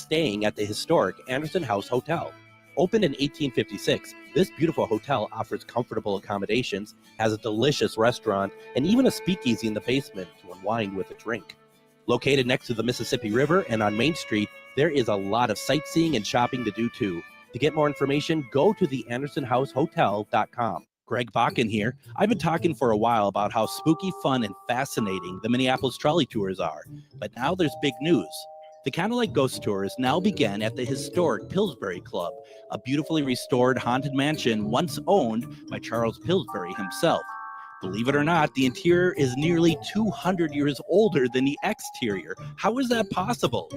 staying at the historic Anderson House Hotel. Opened in 1856, this beautiful hotel offers comfortable accommodations, has a delicious restaurant, and even a speakeasy in the basement to unwind with a drink. Located next to the Mississippi River and on Main Street, there is a lot of sightseeing and shopping to do too. To get more information, go to theandersonhousehotel.com. Greg Bakun here. I've been talking for a while about how spooky, fun, and fascinating the Minneapolis Trolley Tours are, but now there's big news. The Candlelight Ghost Tours now begin at the historic Pillsbury Club, a beautifully restored haunted mansion once owned by Charles Pillsbury himself. Believe it or not, the interior is nearly 200 years older than the exterior. How is that possible?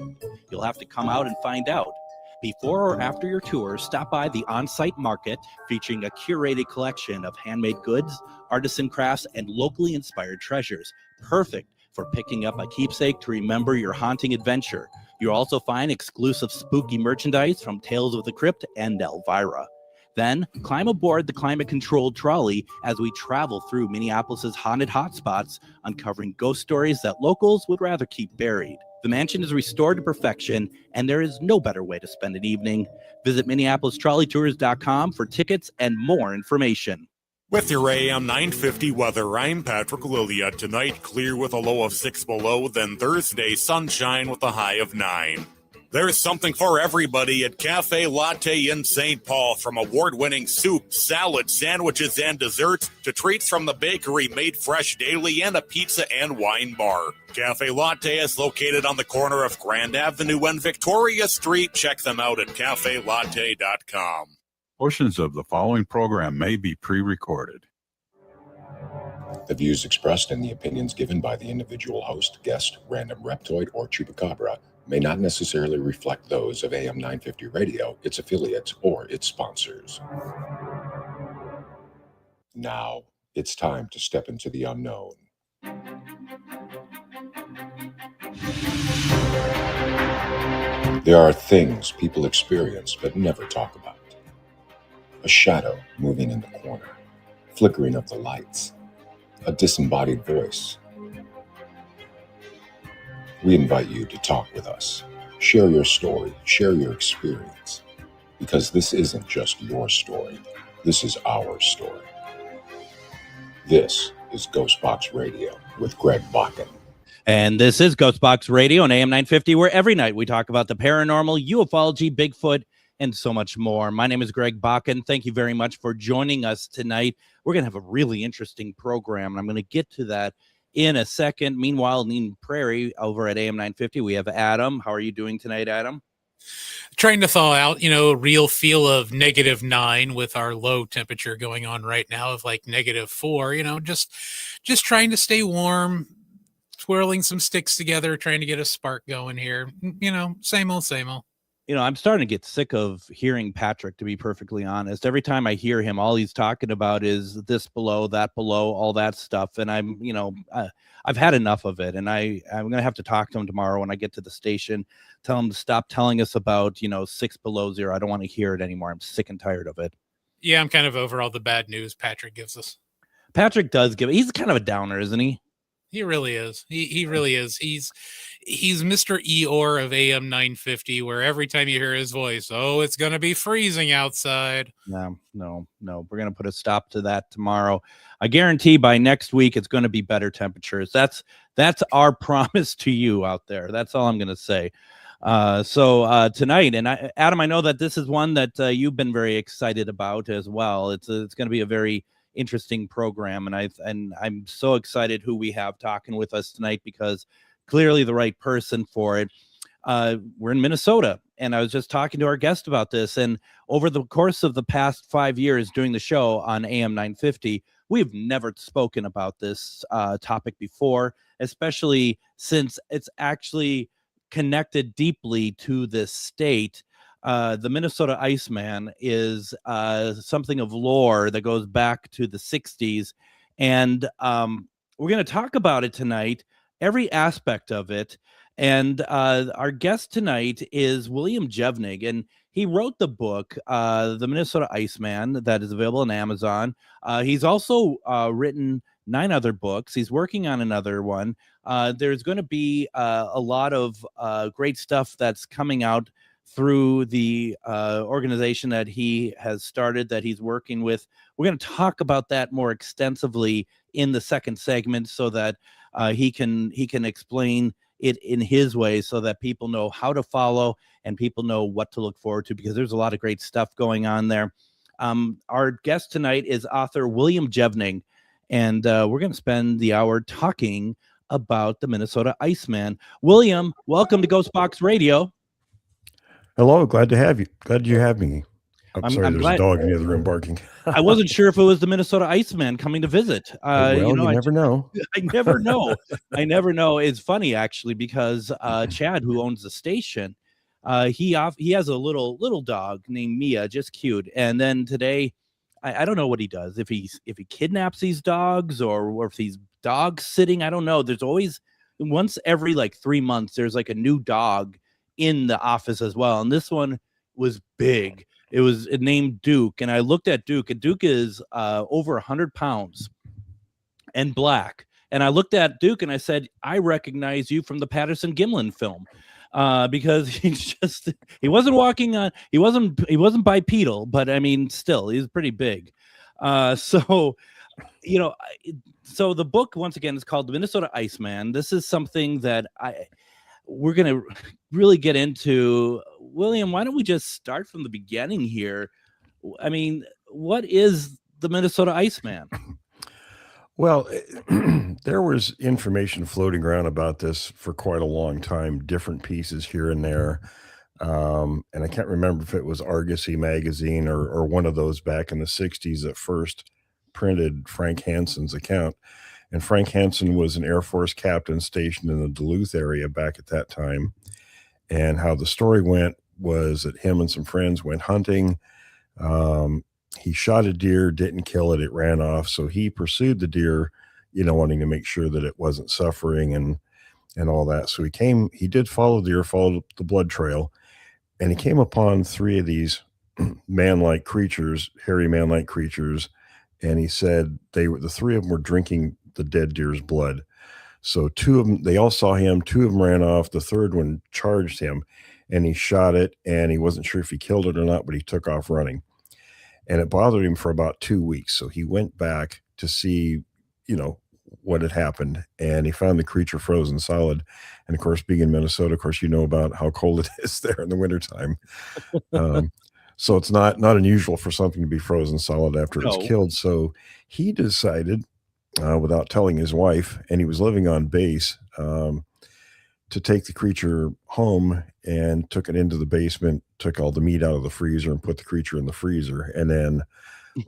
You'll have to come out and find out. Before or after your tour, stop by the on-site market featuring a curated collection of handmade goods, artisan crafts, and locally inspired treasures. Perfect for picking up a keepsake to remember your haunting adventure. You'll also find exclusive spooky merchandise from Tales of the Crypt and Elvira. Then, climb aboard the climate-controlled trolley as we travel through Minneapolis's haunted hotspots, uncovering ghost stories that locals would rather keep buried. The mansion is restored to perfection, and there is no better way to spend an evening. Visit MinneapolisTrolleyTours.com for tickets and more information. With your AM 950 weather, I'm Patrick Lilia. Tonight, clear with a low of 6 below, then Thursday, sunshine with a high of 9. There's something for everybody at Cafe Latte in St. Paul, from award-winning soup, salad, sandwiches, and desserts to treats from the bakery made fresh daily and a pizza and wine bar. Cafe Latte is located on the corner of Grand Avenue and Victoria Street. Check them out at cafelatte.com. Portions of the following program may be pre-recorded. The views expressed and the opinions given by the individual host, guest, random reptoid, or chupacabra may not necessarily reflect those of AM 950 Radio, its affiliates, or its sponsors. Now, it's time to step into the unknown. There are things people experience but never talk about. A shadow moving in the corner, flickering of the lights, a disembodied voice. We invite you to talk with us. Share your story, share your experience, because this isn't just your story. This is our story. This is GhostBox Radio with Greg Bakun. And this is GhostBox Radio on AM 950, where every night we talk about the paranormal, ufology, Bigfoot, and so much more. My name is Greg Bakun. Thank you very much for joining us tonight. We're going to have a really interesting program, and I'm going to get to that in a second. Meanwhile, in Prairie over at AM 950, we have Adam. How are you doing tonight, Adam? Trying to thaw out, real feel of -9 with our low temperature going on right now of like -4, just trying to stay warm, twirling some sticks together, trying to get a spark going here. Same old, same old. I'm starting to get sick of hearing Patrick, to be perfectly honest. Every time I hear him, all he's talking about is this below, that below, all that stuff. And I've had enough of it. And I'm going to have to talk to him tomorrow when I get to the station, tell him to stop telling us about, 6 below zero. I don't want to hear it anymore. I'm sick and tired of it. Yeah, I'm kind of over all the bad news Patrick gives us. Patrick does he's kind of a downer, isn't he? He really is. He really is. He's Mr. Eeyore of AM 950, where every time you hear his voice, it's going to be freezing outside. No. We're going to put a stop to that tomorrow. I guarantee by next week it's going to be better temperatures. That's our promise to you out there. That's all I'm going to say. So tonight, and Adam, I know that this is one that you've been very excited about as well. It's going to be a very interesting program, and I'm so excited who we have talking with us tonight, because clearly the right person for it. We're in Minnesota, and I was just talking to our guest about this, and over the course of the past 5 years doing the show on AM 950, we've never spoken about this topic before, especially since it's actually connected deeply to this state. The Minnesota Iceman is something of lore that goes back to the 60s. And we're going to talk about it tonight, every aspect of it. And our guest tonight is William Jevning, and he wrote the book, The Minnesota Iceman, that is available on Amazon. He's also written 9 other books. He's working on another one. There's going to be a lot of great stuff that's coming out through the organization that he has started, that he's working with. We're going to talk about that more extensively in the second segment, so that he can explain it in his way, so that people know how to follow and people know what to look forward to, because there's a lot of great stuff going on there. Our guest tonight is author William Jevning, and we're going to spend the hour talking about the Minnesota Iceman. William, welcome to GhostBox Radio. Hello, glad to have you. Glad you have me. I'm sorry, there's glad. A dog in the other room barking. I wasn't sure if it was the Minnesota Iceman coming to visit. You never know. I never know. I never know. It's funny, actually, because Chad, who owns the station, he has a little dog named Mia, just cute. And then today, I don't know what he does. If he kidnaps these dogs, or if he's dog sitting, I don't know. There's always, once every like 3 months, there's like a new dog in the office as well. And this one was big. It was named Duke. And I looked at Duke, and Duke is over 100 pounds and black. And I looked at Duke and I said, I recognize you from the Patterson Gimlin film. Because he wasn't walking on, he wasn't bipedal, but I mean, still, he's pretty big. So the book, once again, is called The Minnesota Iceman. This is something that we're going to really get into. William, why don't we just start from the beginning here? I mean, what is the Minnesota Iceman? Well, there was information floating around about this for quite a long time, different pieces here and there. And I can't remember if it was Argosy magazine or one of those back in the 60s that first printed Frank Hansen's account. And Frank Hansen was an Air Force captain stationed in the Duluth area back at that time. And how the story went was that him and some friends went hunting. He shot a deer, didn't kill it. It ran off. So he pursued the deer, wanting to make sure that it wasn't suffering and all that. So he did follow the deer, followed the blood trail, and he came upon 3 of these man-like creatures, hairy man-like creatures. And he said the 3 of them were drinking the dead deer's blood. So 2 of them, they all saw him. 2 of them ran off. The third one charged him, and he shot it, and he wasn't sure if he killed it or not, but he took off running. And it bothered him for about 2 weeks. So he went back to see, what had happened. And he found the creature frozen solid. And of course, being in Minnesota, of course, about how cold it is there in the wintertime. So it's not unusual for something to be frozen solid after it was killed. So he decided, without telling his wife, and he was living on base, to take the creature home, and took it into the basement, took all the meat out of the freezer and put the creature in the freezer. And then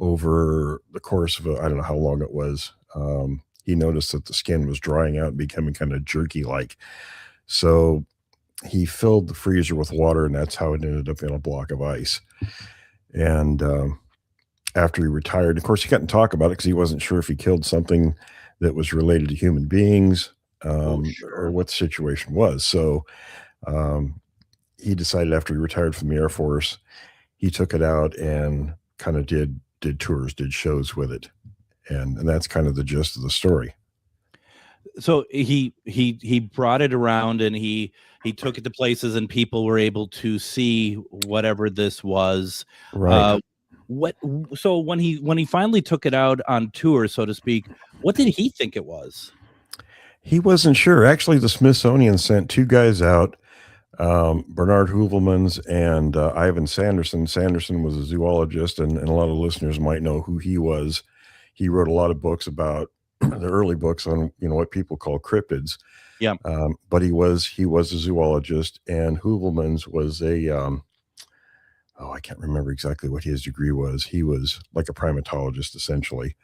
over the course of I don't know how long it was, he noticed that the skin was drying out and becoming kind of jerky like. So he filled the freezer with water, and that's how it ended up in a block of ice. And after he retired, of course, he couldn't talk about it because he wasn't sure if he killed something that was related to human beings. Or what the situation was. So he decided after he retired from the Air Force, he took it out and kind of did tours, did shows with it. And that's kind of the gist of the story. So he brought it around, and he took it to places, and people were able to see whatever this was. Right. So when he finally took it out on tour, so to speak, what did he think it was? He wasn't sure. Actually, the Smithsonian sent 2 guys out, Bernard Heuvelmans and Ivan Sanderson. Sanderson was a zoologist, and a lot of listeners might know who he was. He wrote a lot of books about the early books on what people call cryptids. Yeah. But he was a zoologist, and Heuvelmans was I can't remember exactly what his degree was. He was like a primatologist essentially.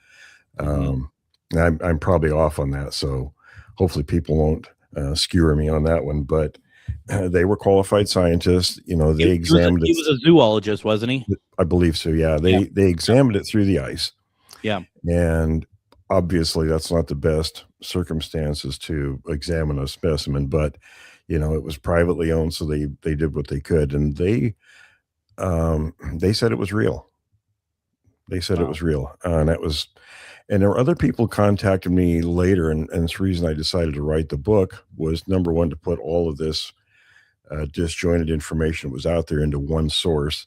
I'm probably off on that, so hopefully people won't skewer me on that one, but they were qualified scientists. They examined it. He was a zoologist, wasn't he? I believe so. Yeah. They examined it through the ice. Yeah. And obviously that's not the best circumstances to examine a specimen, but it was privately owned. So they did what they could, and they said it was real. They said it was real. And there were other people contacted me later, and the reason I decided to write the book was, number one, to put all of this disjointed information that was out there into one source,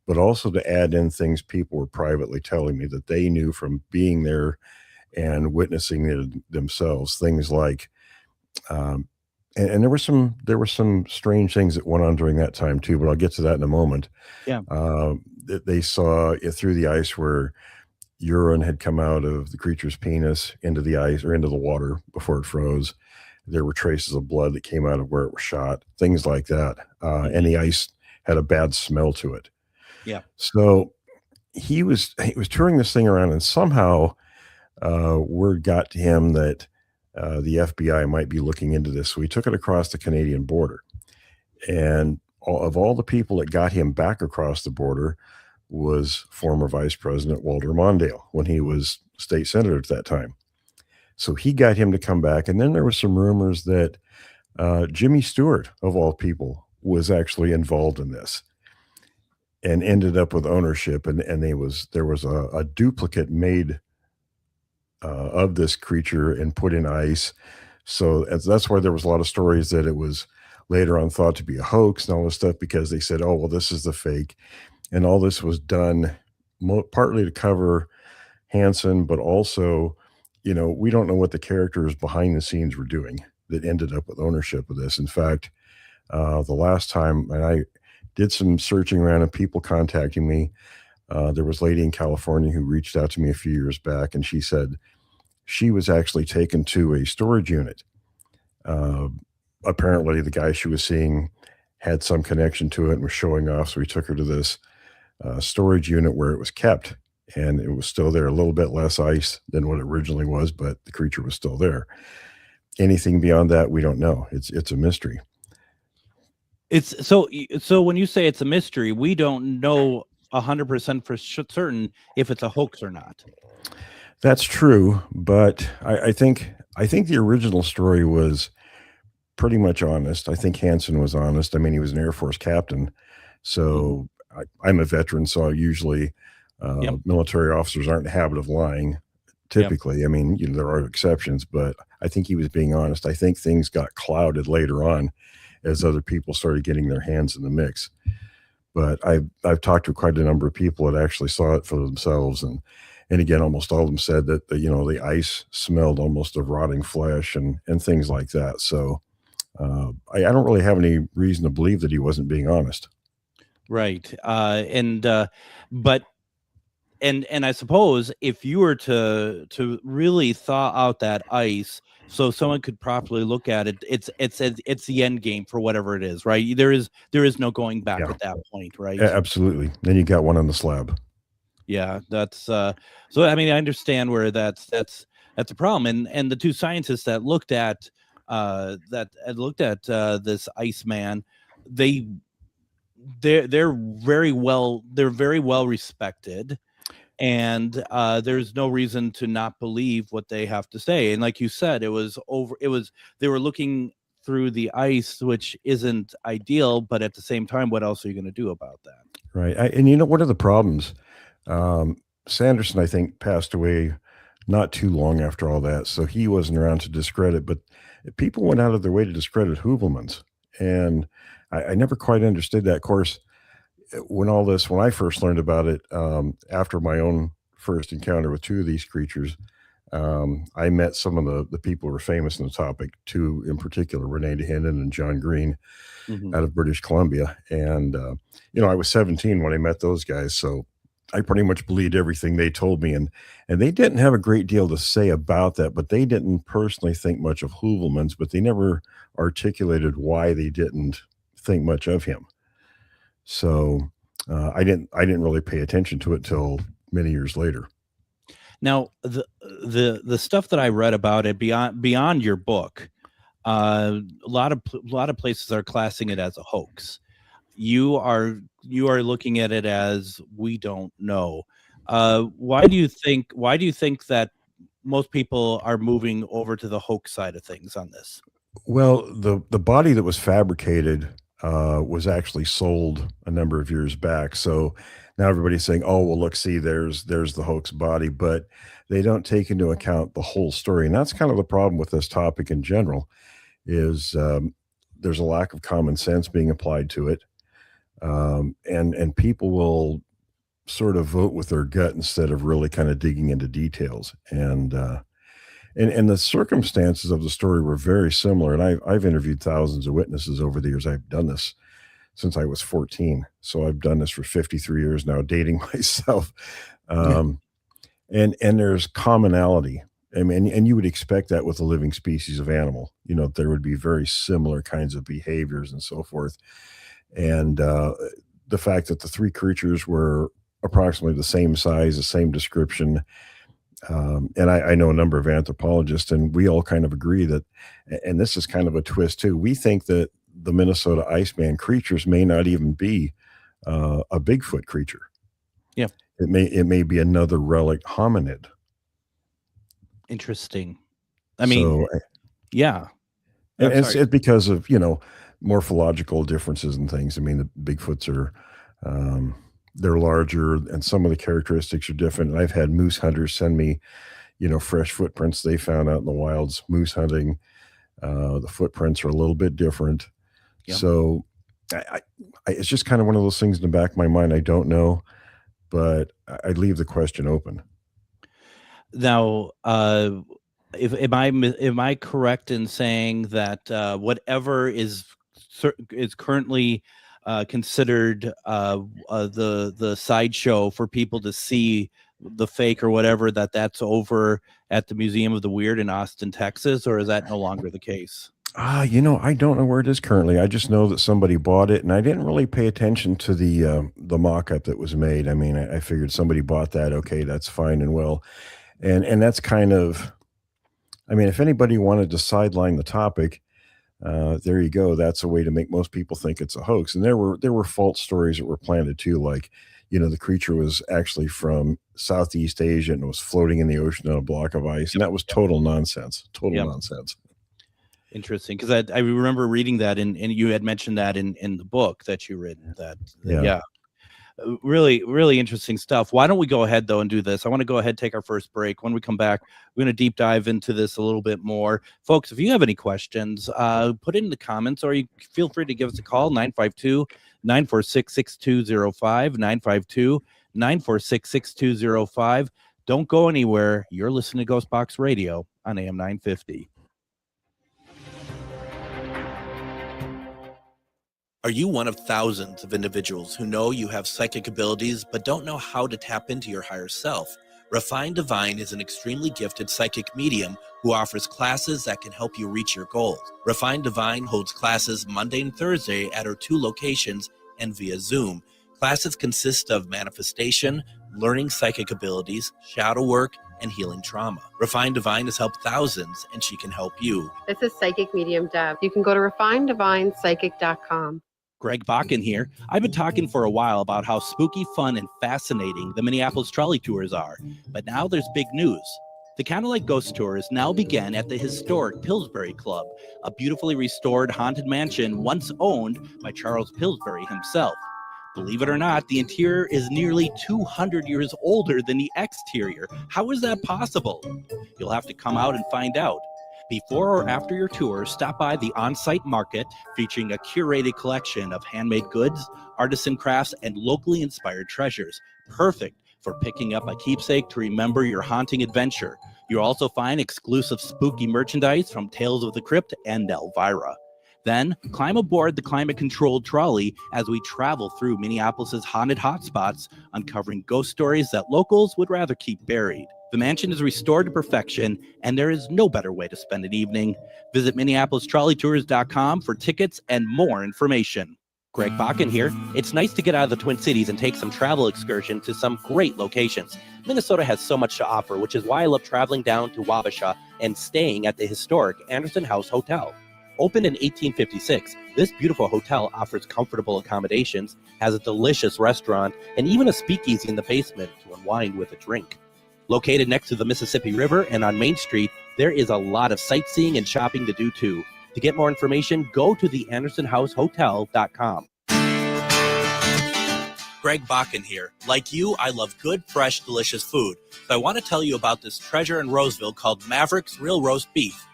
but also to add in things people were privately telling me that they knew from being there and witnessing it themselves. Things like, and there were some strange things that went on during that time too, but I'll get to that in a moment. Yeah. They saw it through the ice where urine had come out of the creature's penis into the ice or into the water before it froze. There were traces of blood that came out of where it was shot, things like that. And the ice had a bad smell to it. Yeah. So he was touring this thing around, and somehow word got to him that the FBI might be looking into this. So he took it across the Canadian border. And of all the people that got him back across the border was former Vice President Walter Mondale when he was state senator at that time. So he got him to come back. And then there were some rumors that Jimmy Stewart, of all people, was actually involved in this and ended up with ownership. And there was a duplicate made of this creature and put in ice. So that's why there was a lot of stories that it was later on thought to be a hoax and all this stuff, because they said, oh, well, this is the fake. And all this was done partly to cover Hansen, but also, we don't know what the characters behind the scenes were doing that ended up with ownership of this. In fact, the last time, and I did some searching around and people contacting me, there was a lady in California who reached out to me a few years back, and she said she was actually taken to a storage unit. Apparently the guy she was seeing had some connection to it and was showing off. So he took her to this storage unit where it was kept, and it was still there, a little bit less ice than what it originally was, but the creature was still there. Anything beyond that, we don't know. It's a mystery. It's so when you say it's a mystery, we don't know 100% for certain if it's a hoax or not. That's true, but I think the original story was pretty much honest. I think Hansen was honest. I mean, he was an Air Force captain, so I'm a veteran, so usually military officers aren't in the habit of lying. Typically, I mean, there are exceptions, but I think he was being honest. I think things got clouded later on as other people started getting their hands in the mix. But I've talked to quite a number of people that actually saw it for themselves, and again, almost all of them said that the ice smelled almost of rotting flesh and things like that. So I don't really have any reason to believe that he wasn't being honest. Right. But I suppose if you were to really thaw out that ice so someone could properly look at it, it's the end game for whatever it is, right? There is no going back at that point, right? Yeah, absolutely. Then you got one on the slab. Yeah, that's so I mean, I understand where that's a problem. And the two scientists that looked at this Iceman, they're very well respected, and there's no reason to not believe what they have to say. And like you said, they were looking through the ice, which isn't ideal, but at the same time, what else are you going to do about that? Right. And what are the problems? Sanderson, I think, passed away not too long after all that, so he wasn't around to discredit, but people went out of their way to discredit Hoovelmans, and I never quite understood that. Of course, when I first learned about it, after my own first encounter with two of these creatures, I met some of the people who were famous in the topic, two in particular, Renee DeHinden and John Green, out of British Columbia. And, I was 17 when I met those guys, so I pretty much believed everything they told me, and they didn't have a great deal to say about that, but they didn't personally think much of Hoovelmans, but they never articulated why they didn't think much of him. So I didn't really pay attention to it till many years later. Now, the stuff that I read about it beyond your book, a lot of places are classing it as a hoax. You are looking at it as we don't know. Why do you think that most people are moving over to the hoax side of things on this? Well, the body that was fabricated was actually sold a number of years back. So now everybody's saying, oh, well, look, see, there's the hoax body, but they don't take into account the whole story. And that's kind of the problem with this topic in general is there's a lack of common sense being applied to it. And people will sort of vote with their gut instead of really kind of digging into details. And the circumstances of the story were very similar. And I've interviewed thousands of witnesses over the years. I've done this since I was 14. So I've done this for 53 years now, dating myself. And there's commonality. I mean, and you would expect that with a living species of animal, there would be very similar kinds of behaviors and so forth. And the fact that the three creatures were approximately the same size, the same description. And I know a number of anthropologists, and we all kind of agree that, and this is kind of a twist too, we think that the Minnesota Iceman creatures may not even be a Bigfoot creature. Yeah. It may be another relic hominid. Interesting. I mean, yeah. And it's because of, morphological differences and things. I mean, the Bigfoots are, they're larger and some of the characteristics are different. And I've had moose hunters send me, fresh footprints they found out in the wilds, moose hunting. The footprints are a little bit different. Yep. So it's just kind of one of those things in the back of my mind. I don't know, but I'd leave the question open. Now, am I correct in saying that whatever is currently considered the sideshow for people to see the fake or whatever, that's over at the Museum of the Weird in Austin, Texas, or is that no longer the case? I don't know where it is currently. I just know that somebody bought it, and I didn't really pay attention to the mock-up that was made. I mean, I figured somebody bought that. Okay, that's fine and well. And that's kind of, I mean, if anybody wanted to sideline the topic, there you go. That's a way to make most people think it's a hoax. And there were false stories that were planted too. Like, the creature was actually from Southeast Asia and was floating in the ocean on a block of ice. And that was total nonsense. Nonsense. Interesting. Cause I remember reading that and you had mentioned that in the book that you read yeah. Really, really interesting stuff. Why don't we go ahead, though, and do this? I want to go ahead and take our first break. When we come back, we're going to deep dive into this a little bit more. Folks, if you have any questions, put it in the comments, or you feel free to give us a call, 952-946-6205, 952-946-6205. Don't go anywhere. You're listening to GhostBox Radio on AM 950. Are you one of thousands of individuals who know you have psychic abilities but don't know how to tap into your higher self? Refined Divine is an extremely gifted psychic medium who offers classes that can help you reach your goals. Refined Divine holds classes Monday and Thursday at her 2 locations and via Zoom. Classes consist of manifestation, learning psychic abilities, shadow work, and healing trauma. Refined Divine has helped thousands, and she can help you. This is Psychic Medium Deb. You can go to refineddivinepsychic.com. Greg Bakun here. I've been talking for a while about how spooky, fun, and fascinating the Minneapolis trolley tours are. But now there's big news. The Candlelight Ghost Tours now begin at the historic Pillsbury Club, a beautifully restored haunted mansion once owned by Charles Pillsbury himself. Believe it or not, the interior is nearly 200 years older than the exterior. How is that possible? You'll have to come out and find out. Before or after your tour, stop by the on-site market featuring a curated collection of handmade goods, artisan crafts, and locally inspired treasures. Perfect for picking up a keepsake to remember your haunting adventure. You'll also find exclusive spooky merchandise from Tales of the Crypt and Elvira. Then climb aboard the climate-controlled trolley as we travel through Minneapolis's haunted hotspots, uncovering ghost stories that locals would rather keep buried. The mansion is restored to perfection, and there is no better way to spend an evening. Visit MinneapolisTrolleyTours.com for tickets and more information. Greg Bakun here. It's nice to get out of the Twin Cities and take some travel excursion to some great locations. Minnesota has so much to offer, which is why I love traveling down to Wabasha and staying at the historic Anderson House Hotel. Opened in 1856, this beautiful hotel offers comfortable accommodations, has a delicious restaurant, and even a speakeasy in the basement to unwind with a drink. Located next to the Mississippi River and on Main Street, there is a lot of sightseeing and shopping to do too. To get more information, go to the AndersonHouseHotel.com. Greg Bakun here. Like you, I love good, fresh, delicious food. So I want to tell you about this treasure in Roseville called Maverick's Real Roast Beef.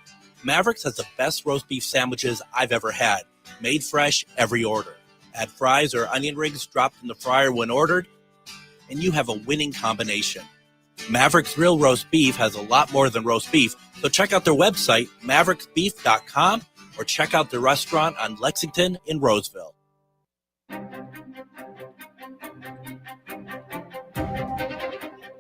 Maverick's has the best roast beef sandwiches I've ever had. made fresh every order. Add fries or onion rings dropped in the fryer when ordered, and you have a winning combination. Maverick's Real Roast Beef has a lot more than roast beef, so check out their website, mavericksbeef.com, or check out their restaurant on Lexington in Roseville.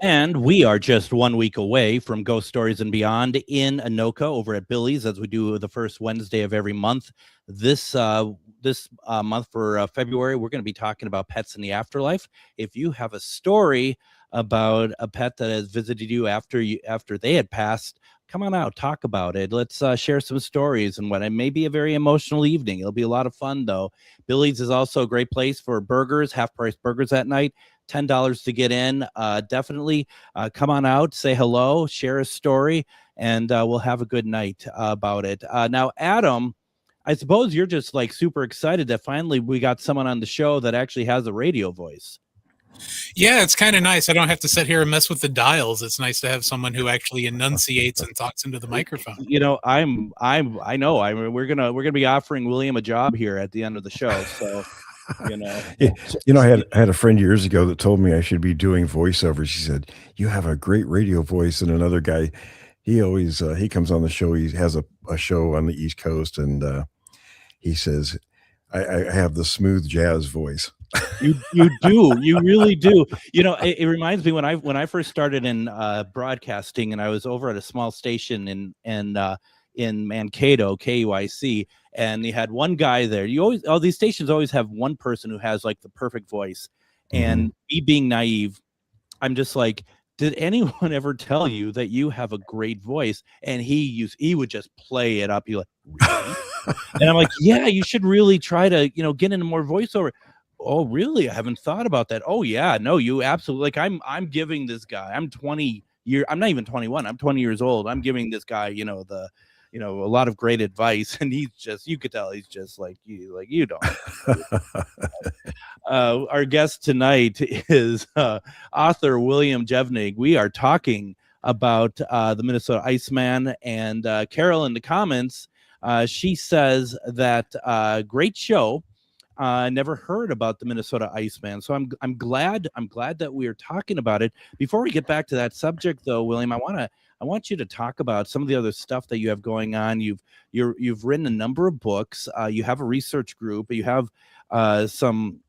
And we are just 1 week away from Ghost Stories and Beyond in Anoka over at Billy's, as we do the first Wednesday of every month. This month for February, we're going to be talking about pets in the afterlife. If you have a story about a pet that has visited you after they had passed, come on out, talk about it. Let's share some stories and what it may be a very emotional evening. It'll be a lot of fun, though. Billy's is also a great place for burgers, half-price burgers at night. $10 to get in. Definitely come on out, say hello, share a story, and we'll have a good night about it. Now, Adam, I suppose you're just like super excited that finally we got someone on the show that actually has a radio voice. Yeah, it's kind of nice. I don't have to sit here and mess with the dials. It's nice to have someone who actually enunciates and talks into the microphone. You know, I know. We're gonna be offering William a job here at the end of the show. So, you know, I had a friend years ago that told me I should be doing voiceovers. She said, "You have a great radio voice." And another guy, he always he comes on the show. He has a show on the East Coast, and he says, I have the smooth jazz voice. You do. You really do. You know, it reminds me when I first started in broadcasting, and I was over at a small station in Mankato, KUIC, and you had one guy there. All these stations always have one person who has like the perfect voice. And me being naive, I'm just like, did anyone ever tell you that you have a great voice? And he would just play it up. He like, really? And I'm like, yeah, you should really try to, get into more voiceover. Oh, really? I haven't thought about that. Oh, yeah, no, you absolutely. Like I'm giving this guy, I'm not even 21. I'm 20 years old. I'm giving this guy, a lot of great advice. And he's just, you could tell he's just like you don't. Our guest tonight is author William Jevning. We are talking about the Minnesota Iceman, and Carol in the comments, she says that great show. Never heard about the Minnesota Iceman, so I'm glad that we are talking about it. Before we get back to that subject, though, William, I want you to talk about some of the other stuff that you have going on. You've written a number of books. You have a research group. You have some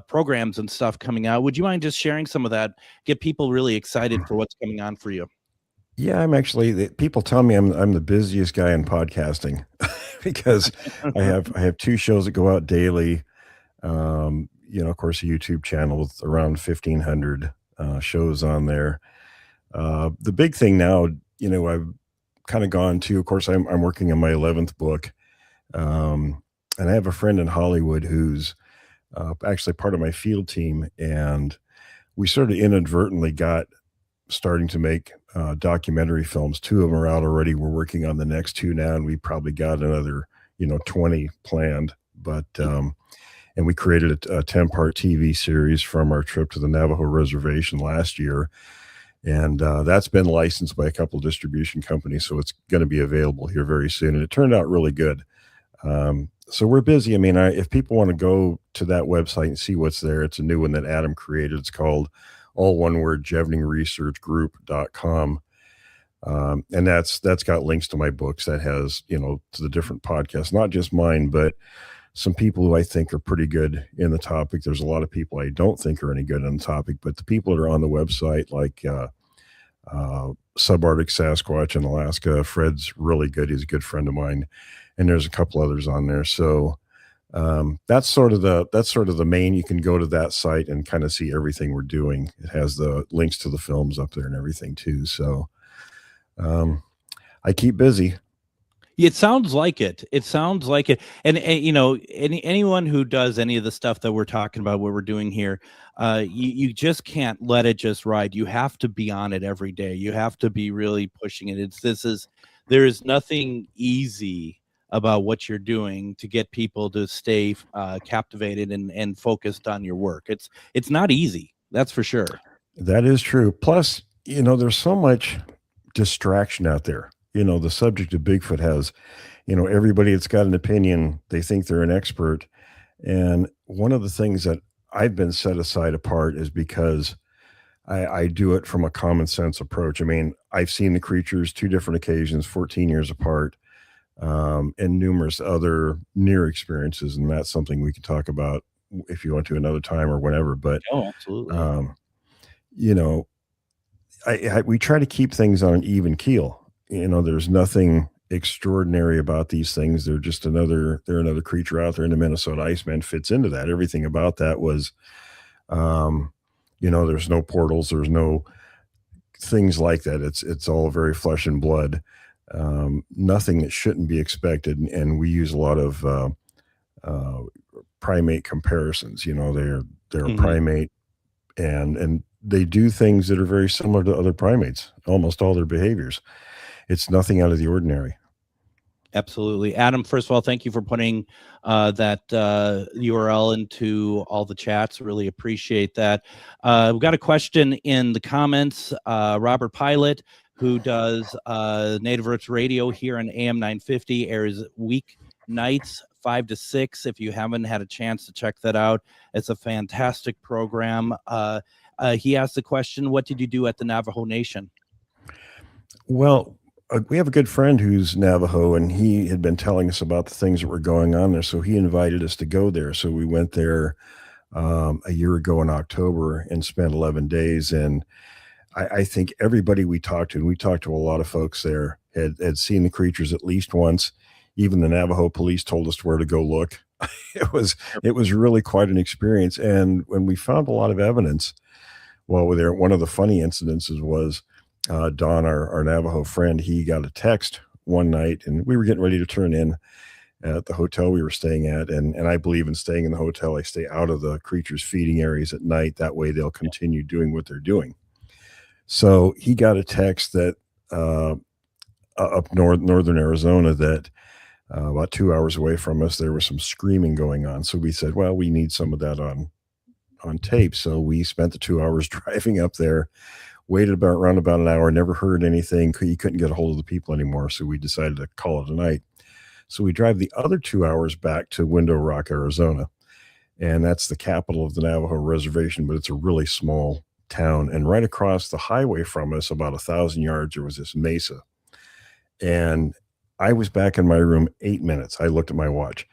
programs and stuff coming out. Would you mind just sharing some of that? Get people really excited for what's coming on for you. Yeah, I'm actually. People tell me I'm the busiest guy in podcasting because I have two shows that go out daily. Of course, a YouTube channel with around 1,500 shows on there. The big thing now, I've kind of gone to. Of course, I'm working on my 11th book, and I have a friend in Hollywood who's actually part of my field team, and we sort of inadvertently got starting to make documentary films. 2 of them are out already. We're working on the next 2 now, and we probably got another 20 planned. But and we created a 10-part TV series from our trip to the Navajo Reservation last year, and that's been licensed by a couple of distribution companies, so it's going to be available here very soon, and it turned out really good. So we're busy. I mean, if people want to go to that website and see what's there, it's a new one that Adam created. It's called all one word, JevningResearchGroup.com. And that's got links to my books. That has, to the different podcasts, not just mine, but some people who I think are pretty good in the topic. There's a lot of people I don't think are any good on the topic, but the people that are on the website, like Subarctic Sasquatch in Alaska, Fred's really good. He's a good friend of mine. And there's a couple others on there. So that's sort of the main. You can go to that site and kind of see everything we're doing. It has the links to the films up there and everything too. So I keep busy. It sounds like it. And anyone who does any of the stuff that we're talking about, what we're doing here, you just can't let it just ride. You have to be on it every day. You have to be really pushing it. There is nothing easy about what you're doing to get people to stay captivated and focused on your work. It's not easy. That's for sure. That is true. Plus, there's so much distraction out there. The subject of Bigfoot has everybody that's got an opinion, they think they're an expert. And one of the things that I've been set aside apart is because I do it from a common sense approach. I mean, I've seen the creatures 2 different occasions, 14 years apart, and numerous other near experiences. And that's something we can talk about if you want to another time or whatever. But, absolutely. We try to keep things on an even keel. There's nothing extraordinary about these things. They're just another creature out there, and the Minnesota Iceman fits into that. Everything about that was, there's no portals, there's no things like that. It's all very flesh and blood. Nothing that shouldn't be expected. And we use a lot of primate comparisons. They're a primate, and they do things that are very similar to other primates, almost all their behaviors. It's nothing out of the ordinary. Absolutely. Adam, first of all, thank you for putting that URL into all the chats. Really appreciate that. We've got a question in the comments. Robert Pilot, who does Native Roots Radio here on AM 950, airs weeknights 5 to 6. If you haven't had a chance to check that out, it's a fantastic program. He asked the question, what did you do at the Navajo Nation? Well, we have a good friend who's Navajo, and he had been telling us about the things that were going on there. So he invited us to go there. So we went there a year ago in October and spent 11 days. And I think everybody we talked to, and we talked to a lot of folks there, had seen the creatures at least once. Even the Navajo police told us where to go look. It was really quite an experience. And when we found a lot of evidence, one of the funny incidences was Don, our Navajo friend, he got a text one night, and we were getting ready to turn in at the hotel we were staying at. And I believe in staying in the hotel. I stay out of the creatures' feeding areas at night. That way they'll continue doing what they're doing. So he got a text that up northern Arizona that about 2 hours away from us, there was some screaming going on. So we said, well, we need some of that on tape. So we spent the 2 hours driving up there, waited around about an hour, never heard anything. He couldn't get a hold of the people anymore. So we decided to call it a night. So we drive the other 2 hours back to Window Rock, Arizona. And that's the capital of the Navajo reservation, but it's a really small town. And right across the highway from us, about 1,000 yards, there was this mesa. And I was back in my room 8 minutes. I looked at my watch,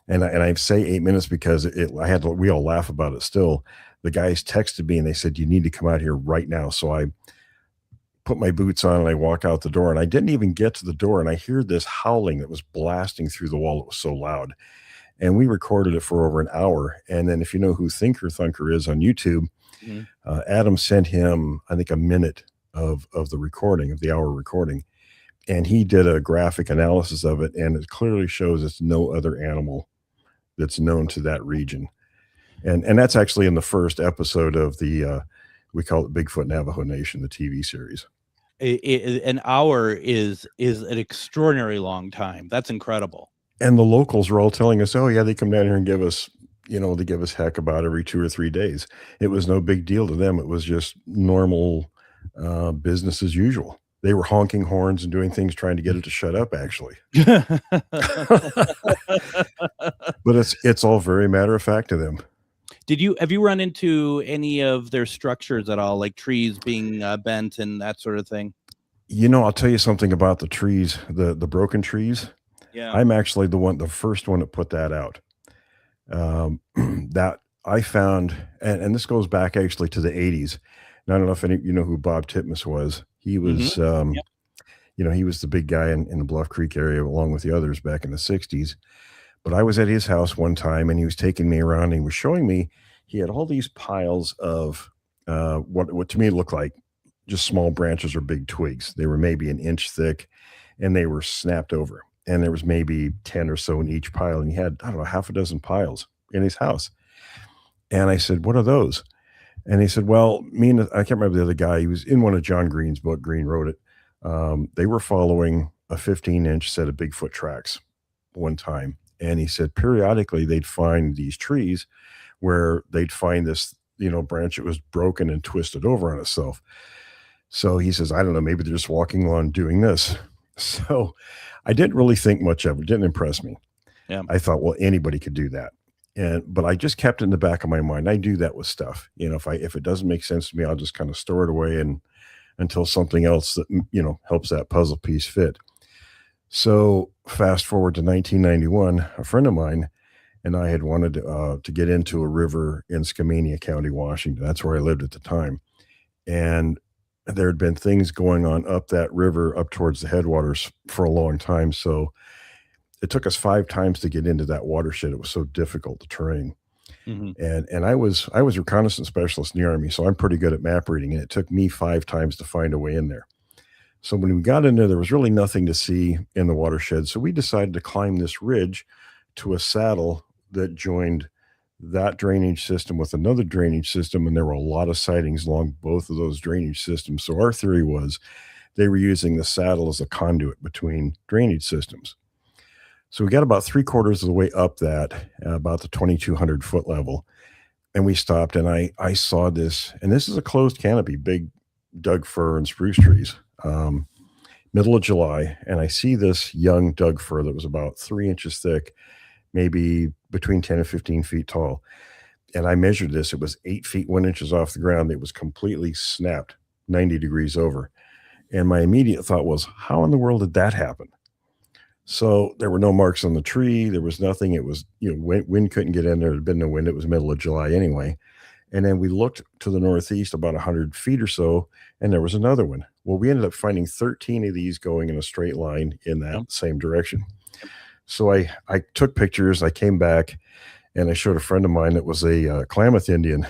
and I say 8 minutes because we all laugh about it still. The guys texted me and they said, you need to come out here right now. So I put my boots on and I walk out the door, and I didn't even get to the door, and I hear this howling that was blasting through the wall. It was so loud. And we recorded it for over an hour. And then if you know who Thinker Thunker is on YouTube, Adam sent him, I think, a minute of the recording, of the hour recording. And he did a graphic analysis of it, and it clearly shows it's no other animal that's known to that region. And that's actually in the first episode of the, we call it Bigfoot Navajo Nation, the TV series. An hour is an extraordinary long time. That's incredible. And the locals were all telling us, oh yeah, they come down here and give us, they give us heck about every 2 or 3 days. It was no big deal to them. It was just normal business as usual. They were honking horns and doing things trying to get it to shut up, actually. But it's all very matter of fact to them. Have you run into any of their structures at all, like trees being bent and that sort of thing? I'll tell you something about the trees, the broken trees. Yeah. I'm actually the first one that put that out. That I found, and this goes back actually to the 80s. And I don't know if any of you know who Bob Titmus was. He was, he was the big guy in the Bluff Creek area along with the others back in the 60s. But I was at his house one time, and he was taking me around, and he was showing me, he had all these piles of what to me looked like just small branches or big twigs. They were maybe an inch thick, and they were snapped over. And there was maybe 10 or so in each pile. And he had, I don't know, half a dozen piles in his house. And I said, what are those? And he said, well, I can't remember the other guy. He was in one of John Green's book. Green wrote it. They were following a 15-inch set of Bigfoot tracks one time. And he said periodically they'd find these trees where they'd find this, branch that was broken and twisted over on itself. So he says, I don't know, maybe they're just walking along doing this. So I didn't really think much of it. It didn't impress me. Yeah. I thought, well, anybody could do that. But I just kept it in the back of my mind. I do that with stuff. If it doesn't make sense to me, I'll just kind of store it away until something else that, helps that puzzle piece fit. So fast forward to 1991, a friend of mine and I had wanted to get into a river in Skamania County, Washington. That's where I lived at the time. And there had been things going on up that river, up towards the headwaters for a long time. So it took us 5 times to get into that watershed. It was so difficult, the terrain. Mm-hmm. And I was reconnaissance specialist in the Army, so I'm pretty good at map reading, and it took me 5 times to find a way in there. So when we got in there was really nothing to see in the watershed. So we decided to climb this ridge to a saddle that joined that drainage system with another drainage system, and there were a lot of sightings along both of those drainage systems. So our theory was they were using the saddle as a conduit between drainage systems. So we got about 3/4 of the way up that, about the 2,200 foot level, and we stopped, and I saw this, and this is a closed canopy, big Doug fir and spruce trees, middle of July, and I see this young Doug fir that was about 3 inches thick, maybe between 10 and 15 feet tall. And I measured this. It was 8 feet 1 inches off the ground. It was completely snapped 90 degrees over. And my immediate thought was, how in the world did that happen? So there were no marks on the tree. There was nothing. It was, wind couldn't get in there. There had been no wind. It was middle of July anyway. And then we looked to the northeast about 100 feet or so, and there was another one. Well, we ended up finding 13 of these going in a straight line in that same direction. So I took pictures. I came back, and I showed a friend of mine that was a Klamath Indian.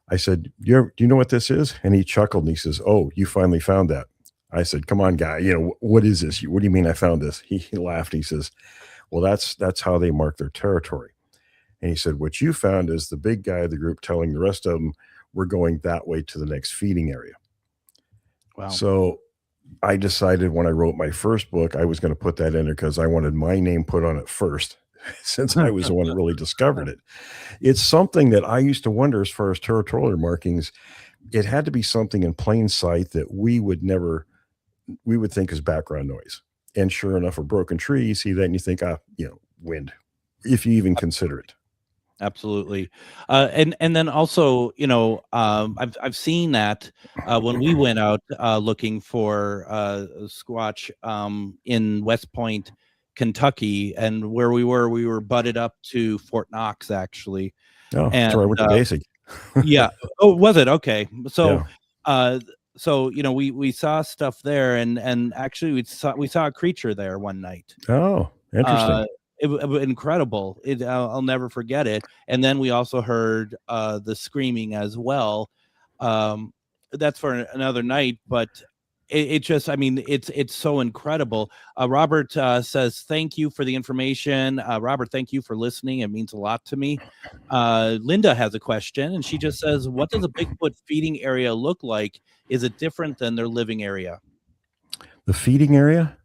I said, do you know what this is? And he chuckled, and he says, "Oh, you finally found that." I said, "Come on, guy. What is this? What do you mean I found this?" He laughed. He says, "Well, that's how they mark their territory." And he said, "What you found is the big guy of the group telling the rest of them, we're going that way to the next feeding area." Wow. So I decided when I wrote my first book, I was going to put that in there because I wanted my name put on it first, since I was the one that really discovered it. It's something that I used to wonder as far as territorial markings. It had to be something in plain sight that we would think is background noise. And sure enough, a broken tree, you see that and you think, wind, if you even consider it. Absolutely. And then also, I've seen that when we went out looking for Squatch in West Point, Kentucky, and where we were butted up to Fort Knox, actually. Oh, that's where I went to basic. Yeah. Oh, was it? Okay. So, we saw stuff there, and actually we saw a creature there one night. Oh, interesting. It incredible. I'll never forget it. And then we also heard the screaming as well. That's for another night, but it's so incredible. Robert says, "Thank you for the information." Robert, thank you for listening. It means a lot to me. Linda has a question, and she just says, "What does a Bigfoot feeding area look like? Is it different than their living area?" The feeding area?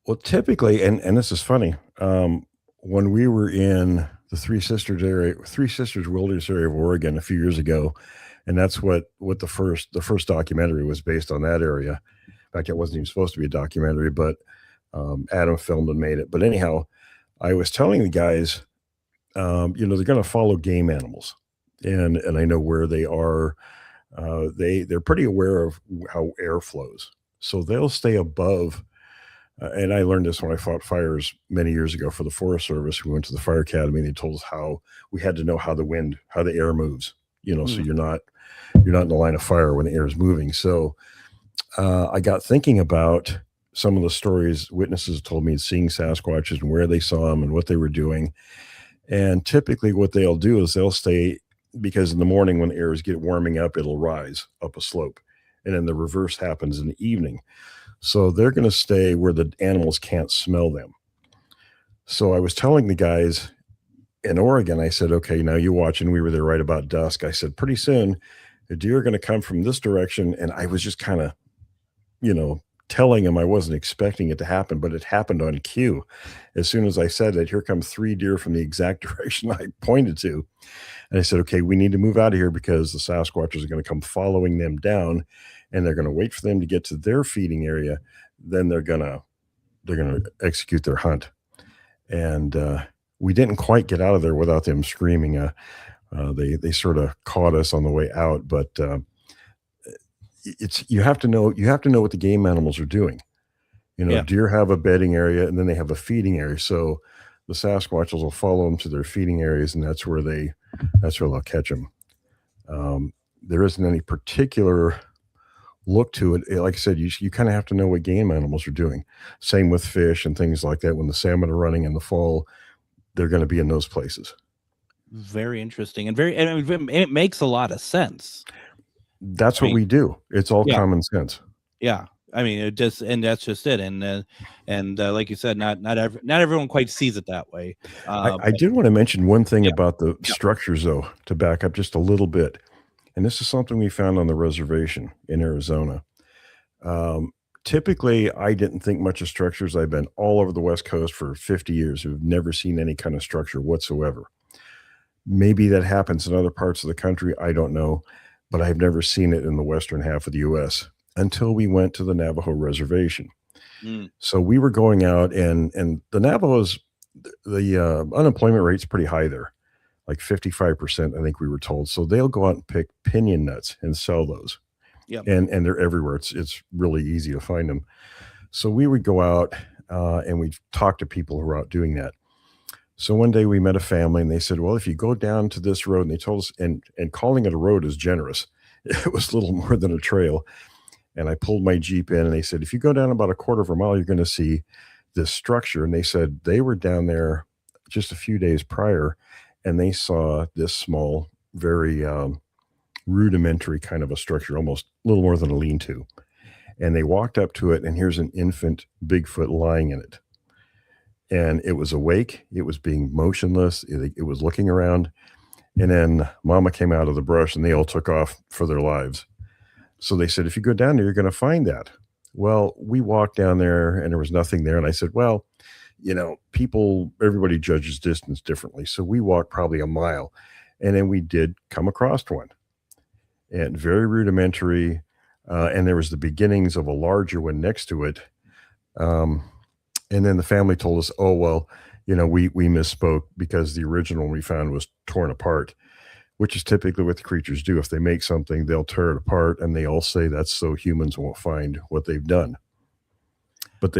Well, typically, and this is funny, when we were in the Three Sisters Wilderness area of Oregon a few years ago, and that's what the first documentary was based on, that area. In fact, it wasn't even supposed to be a documentary, but Adam filmed and made it. But anyhow, I was telling the guys, they're going to follow game animals, and I know where they are. They're pretty aware of how air flows, so they'll stay above. And I learned this when I fought fires many years ago for the Forest Service. We went to the fire academy, and they told us how we had to know how the air moves, so you're not in the line of fire when the air is moving. So I got thinking about some of the stories witnesses told me seeing Sasquatches and where they saw them and what they were doing. And typically what they'll do is they'll stay, because in the morning when the air is warming up, it'll rise up a slope. And then the reverse happens in the evening. So they're going to stay where the animals can't smell them. So I was telling the guys in Oregon, I said, "Okay, now you watch." And we were there right about dusk. I said, "Pretty soon the deer are going to come from this direction." And I was just kind of, telling him I wasn't expecting it to happen, but it happened on cue. As soon as I said that, here come 3 deer from the exact direction I pointed to. And I said, "Okay, we need to move out of here because the Sasquatches are going to come following them down, and they're going to wait for them to get to their feeding area. then they're gonna execute their hunt. And we didn't quite get out of there without them screaming. They sort of caught us on the way out, but you have to know what the game animals are doing. Deer have a bedding area, and then they have a feeding area. So the Sasquatches will follow them to their feeding areas, and that's where they'll catch them. There isn't any particular look to it. Like I said, you kind of have to know what game animals are doing. Same with fish and things like that. When the salmon are running in the fall, they're going to be in those places. Very interesting, and it makes a lot of sense. That's what we do. It's all common sense. Yeah. I mean, that's just it. And like you said, not everyone quite sees it that way. I did want to mention one thing about the structures, though, to back up just a little bit. And this is something we found on the reservation in Arizona. Typically, I didn't think much of structures. I've been all over the West Coast for 50 years. We've never seen any kind of structure whatsoever. Maybe that happens in other parts of the country. I don't know. But I've never seen it in the western half of the U.S. until we went to the Navajo reservation. So we were going out, and the Navajos, the unemployment rate's pretty high there, like 55%, I think we were told. So they'll go out and pick pinyon nuts and sell those. Yep. And they're everywhere. It's really easy to find them. So we would go out and we'd talk to people who were out doing that. So one day we met a family, and they said, well, if you go down to this road, and they told us, and calling it a road is generous. It was little more than a trail. And I pulled my Jeep in, and they said, if you go down about a quarter of a mile, you're going to see this structure. And they said they were down there just a few days prior, and they saw this small, very rudimentary kind of a structure, almost a little more than a lean-to. And they walked up to it, and here's an infant Bigfoot lying in it. And it was awake. It was being motionless. It was looking around. And then Mama came out of the brush, and they all took off for their lives. So they said, if you go down there, you're going to find that. Well, we walked down there, and there was nothing there. And I said, well, everybody judges distance differently. So we walked probably a mile, and then we did come across one. And very rudimentary. And there was the beginnings of a larger one next to it. And then the family told us, oh, well, we misspoke because the original we found was torn apart, which is typically what the creatures do. If they make something, they'll tear it apart, and they all say that's so humans won't find what they've done. But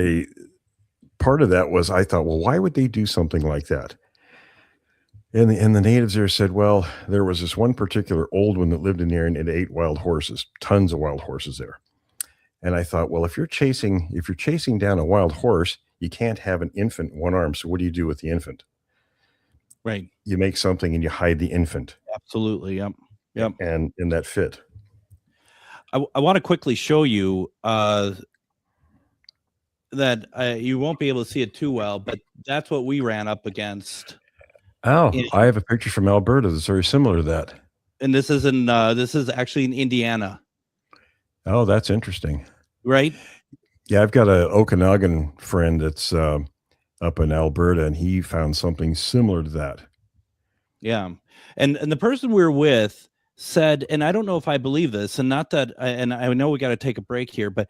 part of that was, I thought, well, why would they do something like that? And the natives there said, well, there was this one particular old one that lived in there, and it ate wild horses, tons of wild horses there. And I thought, well, if you're chasing down a wild horse, you can't have an infant in one arm. So what do you do with the infant? Right. You make something and you hide the infant. Absolutely. Yep. And that fit. I want to quickly show you that you won't be able to see it too well, but that's what we ran up against. Oh, I have a picture from Alberta that's very similar to that. And this is actually in Indiana. Oh, that's interesting. Right. Yeah, I've got an Okanagan friend that's up in Alberta, and he found something similar to that. Yeah. And the person we were with said, and I don't know if I believe this, and not that, and I know we got to take a break here, but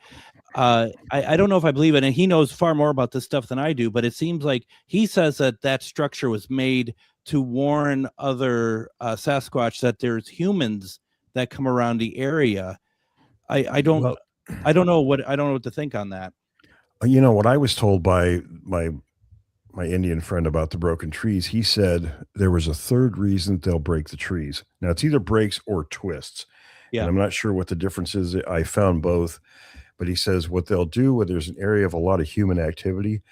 I don't know if I believe it. And he knows far more about this stuff than I do, but it seems like he says that structure was made to warn other Sasquatch that there's humans that come around the area. I don't know what to think on that. What I was told by my Indian friend about the broken trees, he said there was a third reason they'll break the trees. Now it's either breaks or twists. Yeah. And I'm not sure what the difference is. I found both, but he says what they'll do when there's an area of a lot of human activity,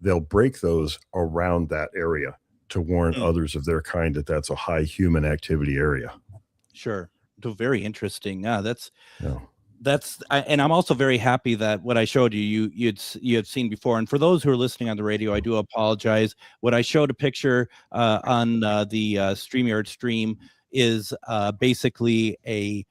they'll break those around that area to warn others of their kind that that's a high human activity area. Sure. Very interesting. And I'm also very happy that what I showed you had seen before. And for those who are listening on the radio, I do apologize. What I showed a picture on the StreamYard stream is basically a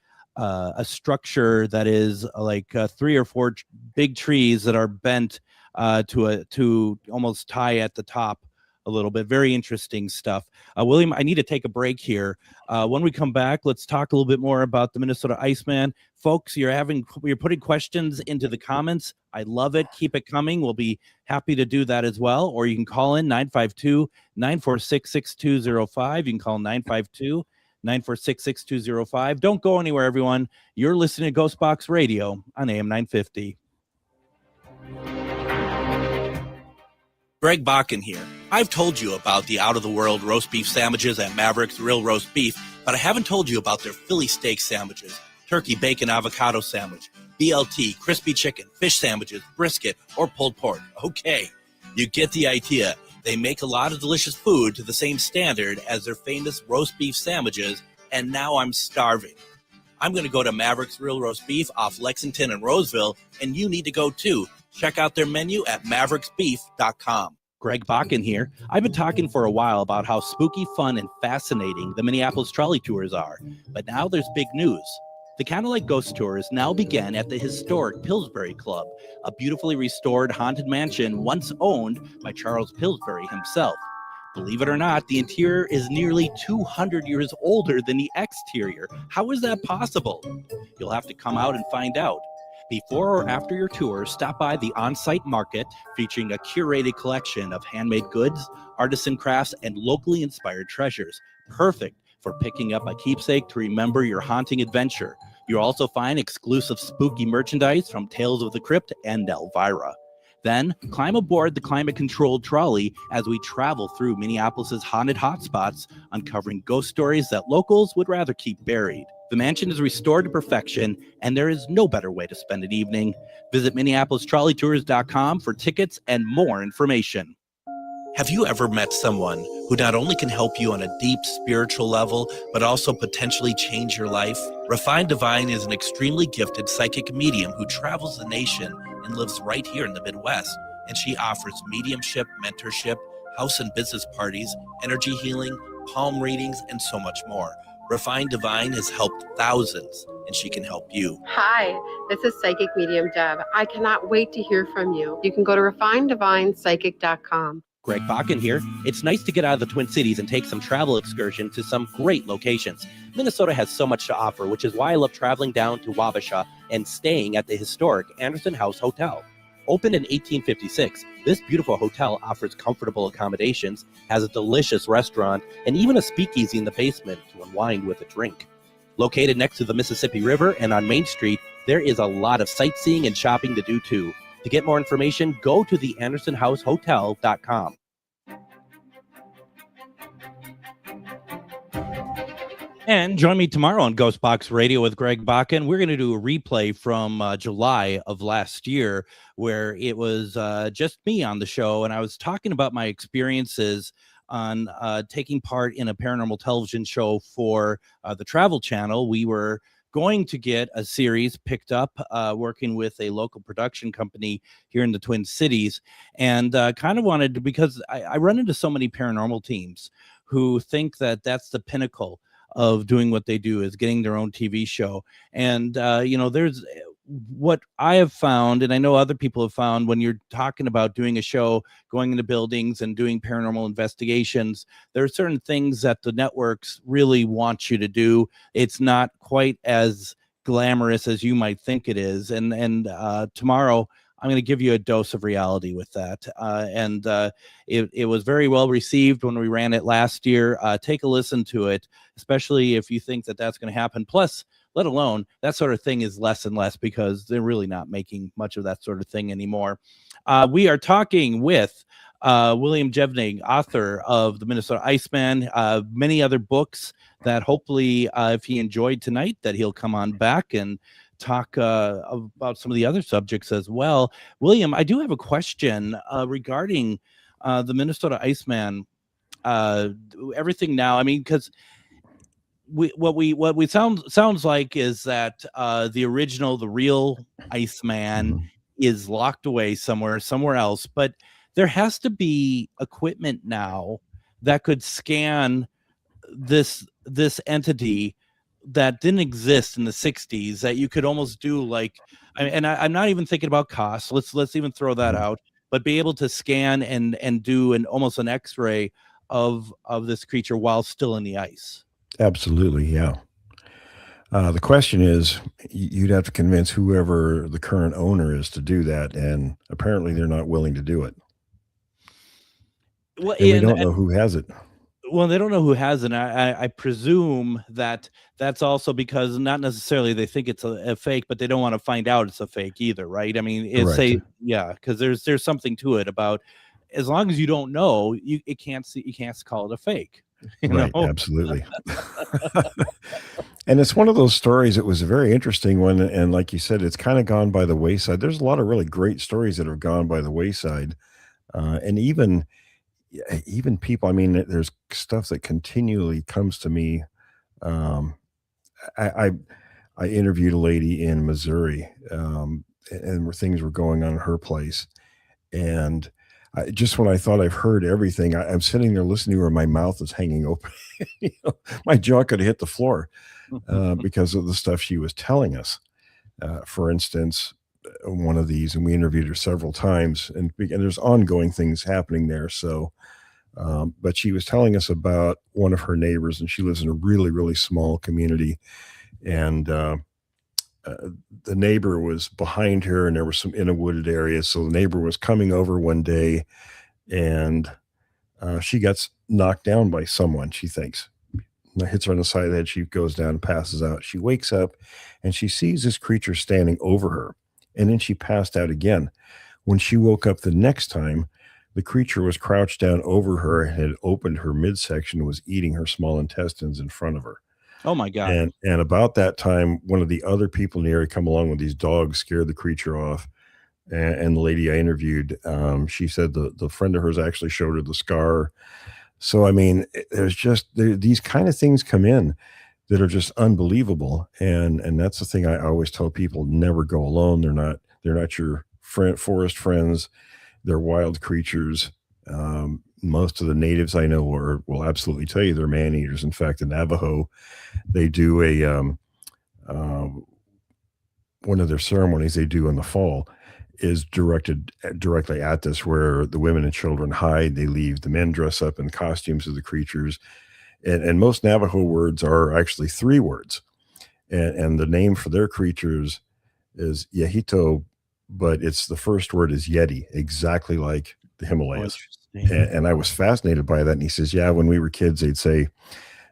structure that is like 3 or 4 big trees that are bent to almost tie at the top, a little bit. Very interesting stuff. William, I need to take a break here. When we come back, let's talk a little bit more about the Minnesota Iceman. Folks, you're putting questions into the comments. I love it. Keep it coming. We'll be happy to do that as well. Or you can call in 952-946-6205. You can call 952-946-6205. Don't go anywhere, everyone. You're listening to GhostBox Radio on AM 950. Greg Bakun here. I've told you about the out-of-the-world roast beef sandwiches at Maverick's Real Roast Beef, but I haven't told you about their Philly steak sandwiches, turkey bacon avocado sandwich, BLT, crispy chicken, fish sandwiches, brisket, or pulled pork. Okay, you get the idea. They make a lot of delicious food to the same standard as their famous roast beef sandwiches, and now I'm starving. I'm going to go to Maverick's Real Roast Beef off Lexington and Roseville, and you need to go too. Check out their menu at mavericksbeef.com. Greg Bakun here. I've been talking for a while about how spooky, fun, and fascinating the Minneapolis trolley tours are, but now there's big news. The Candlelight Ghost Tours now begin at the historic Pillsbury Club, a beautifully restored haunted mansion once owned by Charles Pillsbury himself. Believe it or not, the interior is nearly 200 years older than the exterior. How is that possible? You'll have to come out and find out. Before or after your tour, stop by the on-site market featuring a curated collection of handmade goods, artisan crafts, and locally inspired treasures. Perfect for picking up a keepsake to remember your haunting adventure. You'll also find exclusive spooky merchandise from Tales of the Crypt and Elvira. Then, climb aboard the climate-controlled trolley as we travel through Minneapolis's haunted hotspots, uncovering ghost stories that locals would rather keep buried. The mansion is restored to perfection, and there is no better way to spend an evening. Visit MinneapolisTrolleyTours.com for tickets and more information. Have you ever met someone who not only can help you on a deep spiritual level, but also potentially change your life? Refined Divine is an extremely gifted psychic medium who travels the nation and lives right here in the Midwest. And she offers mediumship, mentorship, house and business parties, energy healing, palm readings, and so much more. Refined Divine has helped thousands, and she can help you. Hi, this is Psychic Medium Deb. I cannot wait to hear from you. You can go to refinedivinepsychic.com. Greg Bakun here. It's nice to get out of the Twin Cities and take some travel excursion to some great locations. Minnesota has so much to offer, which is why I love traveling down to Wabasha and staying at the historic Anderson House Hotel. Opened in 1856, this beautiful hotel offers comfortable accommodations, has a delicious restaurant, and even a speakeasy in the basement to unwind with a drink. Located next to the Mississippi River and on Main Street, there is a lot of sightseeing and shopping to do too. To get more information, go to theandersonhousehotel.com. And join me tomorrow on GhostBox Radio with Greg Bakun. We're going to do a replay from July of last year, where it was just me on the show, and I was talking about my experiences on taking part in a paranormal television show for the Travel Channel. We were going to get a series picked up working with a local production company here in the Twin Cities, and kind of wanted to, because I run into so many paranormal teams who think that that's the pinnacle of doing what they do, is getting their own TV show. And, there's what I have found, and I know other people have found, when you're talking about doing a show, going into buildings and doing paranormal investigations, there are certain things that the networks really want you to do. It's not quite as glamorous as you might think it is. And tomorrow, I'm going to give you a dose of reality with that. It was very well received when we ran it last year. Take a listen to it, especially if you think that that's going to happen. Plus, let alone that sort of thing is less and less, because they're really not making much of that sort of thing anymore. We are talking with William Jevning, author of The Minnesota Iceman, many other books that hopefully, if he enjoyed tonight, that he'll come on back and talk about some of the other subjects as well. William, I do have a question regarding the Minnesota Iceman. Everything now, I mean, because what we sounds like is that the original, the real Iceman is locked away somewhere else, but there has to be equipment now that could scan this entity that didn't exist in the 60s, that you could almost do like, and I'm not even thinking about costs. Let's even throw that out. but be able to scan and do almost an X-ray of this creature while still in the ice. Absolutely, yeah. The question is, you'd have to convince whoever the current owner is to do that, and apparently they're not willing to do it. Well, and we don't know who has it. Well, they don't know who has it. I presume that that's also because not necessarily they think it's a fake, but they don't want to find out it's a fake either, right? I mean, because there's something to it about as long as you don't know, you can't call it a fake. Right, absolutely. And it's one of those stories. It was a very interesting one, and like you said, it's kind of gone by the wayside. There's a lot of really great stories that have gone by the wayside, and even people. I mean, there's stuff that continually comes to me. I interviewed a lady in Missouri, and where things were going on in her place, and just when I thought I've heard everything, I'm sitting there listening to her. My mouth is hanging open. My jaw could have hit the floor because of the stuff she was telling us. For instance, one of these, and we interviewed her several times, and there's ongoing things happening there. So, but she was telling us about one of her neighbors, and she lives in a really, really small community, and the neighbor was behind her, and there was some in a wooded area. So the neighbor was coming over one day, and she gets knocked down by someone, she thinks. Hits her on the side of the head. She goes down and passes out. She wakes up, and she sees this creature standing over her, and then she passed out again. When she woke up the next time, the creature was crouched down over her and had opened her midsection and was eating her small intestines in front of her. Oh my God. And about that time, one of the other people in the area come along with these dogs, scared the creature off. And the lady I interviewed, she said the friend of hers actually showed her the scar. So, I mean, there's just these kind of things come in that are just unbelievable. And that's the thing I always tell people: never go alone. They're not your forest friends. They're wild creatures. Most of the natives I know will absolutely tell you they're man-eaters. In fact, the Navajo, they do one of their ceremonies they do in the fall is directed directly at this, where the women and children hide. They leave the men dress up in costumes of the creatures. And most Navajo words are actually 3 words. And the name for their creatures is Yehito, but it's the first word is Yeti, exactly like the Himalayas. And I was fascinated by that. And he says, yeah, when we were kids, they'd say,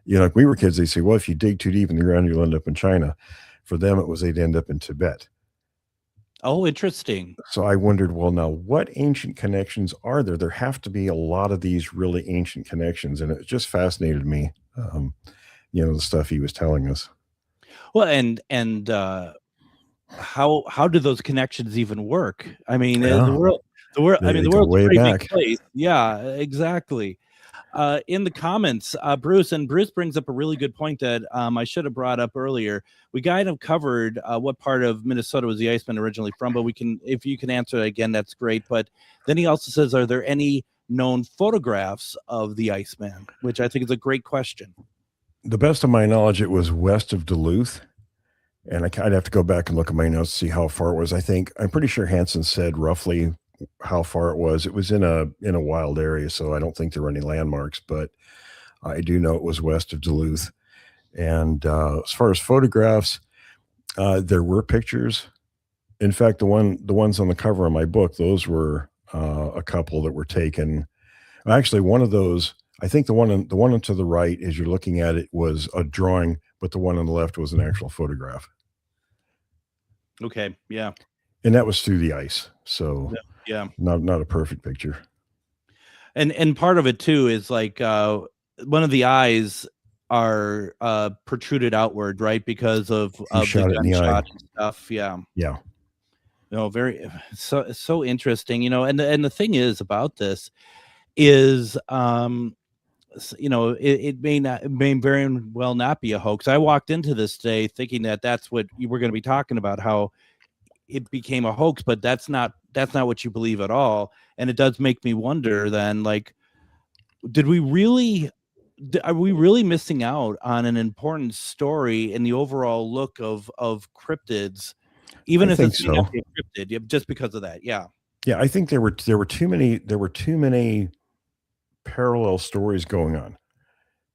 well, if you dig too deep in the ground, you'll end up in China. For them, it was they'd end up in Tibet. Oh, interesting. So I wondered, well, now what ancient connections are there? There have to be a lot of these really ancient connections. And it just fascinated me, the stuff he was telling us. Well, and how do those connections even work? I mean, the world's a pretty big place. Yeah, exactly. In the comments, Bruce brings up a really good point that I should have brought up earlier. We kind of covered what part of Minnesota was the Iceman originally from, but if you can answer it again, that's great. But then he also says, are there any known photographs of the Iceman? Which I think is a great question. The best of my knowledge, it was west of Duluth. And I'd have to go back and look at my notes to see how far it was. I'm pretty sure Hansen said roughly how far it was. It was in a wild area, so I don't think there were any landmarks, but I do know it was west of Duluth. And as far as photographs, there were pictures. In fact, the ones on the cover of my book, those were a couple that were taken. Actually, one of those, I think the one to the right, as you're looking at it, was a drawing, but the one on the left was an actual photograph. Okay, yeah. And that was through the ice, so yeah, not a perfect picture. And part of it too is like one of the eyes are protruded outward, right, because of the gunshot and stuff. Yeah. Very so interesting. And the thing is about this is it may very well not be a hoax. I walked into this day thinking that that's what you were going to be talking about, how it became a hoax, but that's not what you believe at all. And it does make me wonder then, like, are we really missing out on an important story in the overall look of cryptids, even if it's not a cryptid, just because of that? Yeah. Yeah, I think there were too many parallel stories going on,